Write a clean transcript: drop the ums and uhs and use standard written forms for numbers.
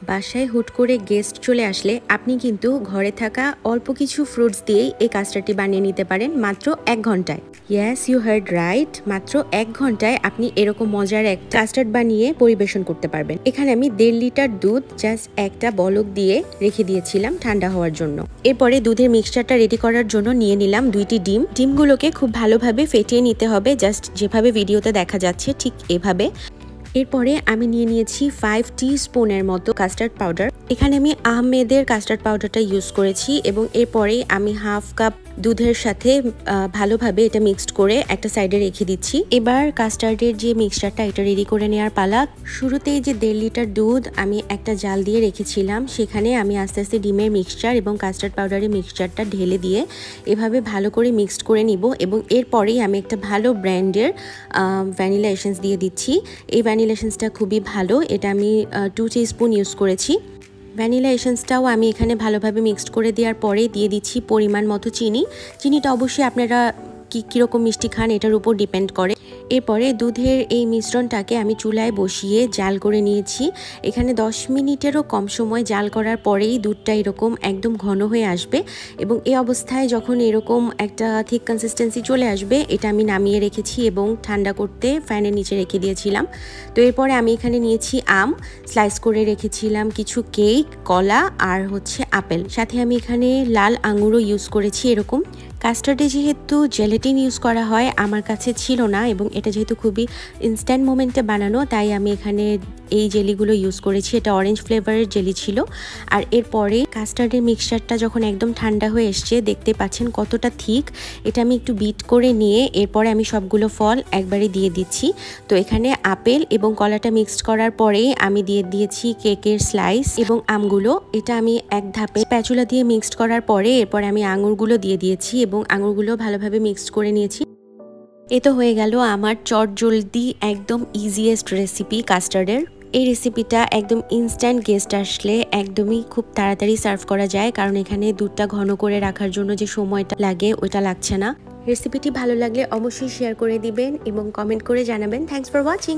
বাসায় হুট করে গেস্ট চলে আসলে আপনি কিন্তু ঘরে থাকা অল্প কিছু ফ্রুটস দিয়েই এই কাস্টার্ডটি বানিয়ে নিতে পারেন মাত্র 1 ঘন্টায়। ইয়েস, ইউ হার্ড রাইট, মাত্র 1 ঘন্টায় আপনি এরকম মজার এক কাস্টার্ড বানিয়ে পরিবেশন করতে পারবেন। এখানে আমি 1.5 লিটার দুধ জাস্ট একটা বলক দিয়ে রেখে দিয়েছিলাম ঠান্ডা হওয়ার জন্য। এরপরে দুধের মিক্সচারটা রেডি করার জন্য নিয়ে নিলাম 2টি ডিম। ডিমগুলোকে খুব ভালোভাবে ফেটিয়ে নিতে হবে, জাস্ট যেভাবে ভিডিওতে দেখা যাচ্ছে ঠিক এভাবে। এরপরে আমি নিয়ে নিয়েছি 5 টিস্পুনের মতো কাস্টার্ড পাউডার। এখানে আমি আহমেদের কাস্টার্ড পাউডারটা ইউজ করেছি এবং এরপরে আমি হাফ কাপ দুধের সাথে ভালোভাবে এটা মিক্সড করে একটা সাইডে রেখে দিচ্ছি। এবার কাস্টার্ডের যে মিক্সচারটা এটা রেডি করে নেওয়ার পালা। শুরুতেই যে 1.5 লিটার দুধ আমি একটা জাল দিয়ে রেখেছিলাম, সেখানে আমি আস্তে আস্তে ডিমের মিক্সচার এবং কাস্টার্ড পাউডারের মিক্সচারটা ঢেলে দিয়ে এভাবে ভালো করে মিক্সড করে নিব এবং এরপরেই আমি একটা ভালো ব্র্যান্ডের ভ্যানিলা এসেন্স দিয়ে দিচ্ছি। এই ভ্যানিলা এসেন্সটা খুবই ভালো, এটা আমি 2 টিস্পুন ইউজ করেছি। ভ্যানিলা এসেন্সটাও আমি এখানে ভালোভাবে মিক্সড করে দেওয়ার পরে দিয়ে দিচ্ছি পরিমাণ মতো চিনি। চিনিটা অবশ্যই আপনারা কীরকম মিষ্টি খান এটার উপর ডিপেন্ড করে। এরপরে দুধের এই মিশ্রণটাকে আমি চুলায় বসিয়ে জাল করে নিয়েছি। এখানে 10 মিনিটেরও কম সময় জাল করার পরেই দুধটা এরকম একদম ঘন হয়ে আসবে এবং এই অবস্থায় যখন এরকম একটা থিক কনসিস্টেন্সি চলে আসবে, এটা আমি নামিয়ে রেখেছি এবং ঠান্ডা করতে ফ্যানের নিচে রেখে দিয়েছিলাম। তো এরপরে আমি এখানে নিয়েছি আম, স্লাইস করে রেখেছিলাম কিছু কেক, কলা আর হচ্ছে আপেল, সাথে আমি এখানে লাল আঙুরও ইউজ করেছি। এরকম কাস্টার্ডে যেহেতু জেলেটিন ইউজ করা হয় আমার কাছে ছিল না এবং এটা যেহেতু খুবই ইনস্ট্যান্ট মোমেন্টে বানানো, তাই আমি এখানে এই জেলিগুলো ইউজ করেছি। এটা অরেঞ্জ ফ্লেভারের জেলি ছিল। আর এরপরে কাস্টার্ডের মিক্সচারটা যখন একদম ঠান্ডা হয়ে এসছে, দেখতে পাচ্ছেন কতটা থিক। এটা আমি একটু বিট করে নিয়ে এরপরে আমি সবগুলো ফল একবারে দিয়ে দিচ্ছি। তো এখানে আপেল এবং কলাটা মিক্সড করার পরেই আমি দিয়ে দিয়েছি কেকের স্লাইস এবং আমগুলো। এটা আমি এক ধাপে স্প্যাচুলা দিয়ে মিক্সড করার পরে এরপরে আমি আঙুরগুলো দিয়ে দিয়েছি এবং আঙুরগুলো ভালোভাবে মিক্সড করে নিয়েছি। এ তো হয়ে গেল আমার চটজলদি একদম ইজিয়েস্ট রেসিপি কাস্টার্ডের। এই রেসিপিটা একদম ইনস্ট্যান্ট, গেস্ট আসলে একদমই খুব তাড়াতাড়ি সার্ভ করা যায়, কারণ এখানে দুধটা ঘন করে রাখার জন্য যে সময়টা লাগে ওইটা লাগছে না। রেসিপিটি ভালো লাগলে অবশ্যই শেয়ার করে দিবেন এবং কমেন্ট করে জানাবেন। Thanks for watching.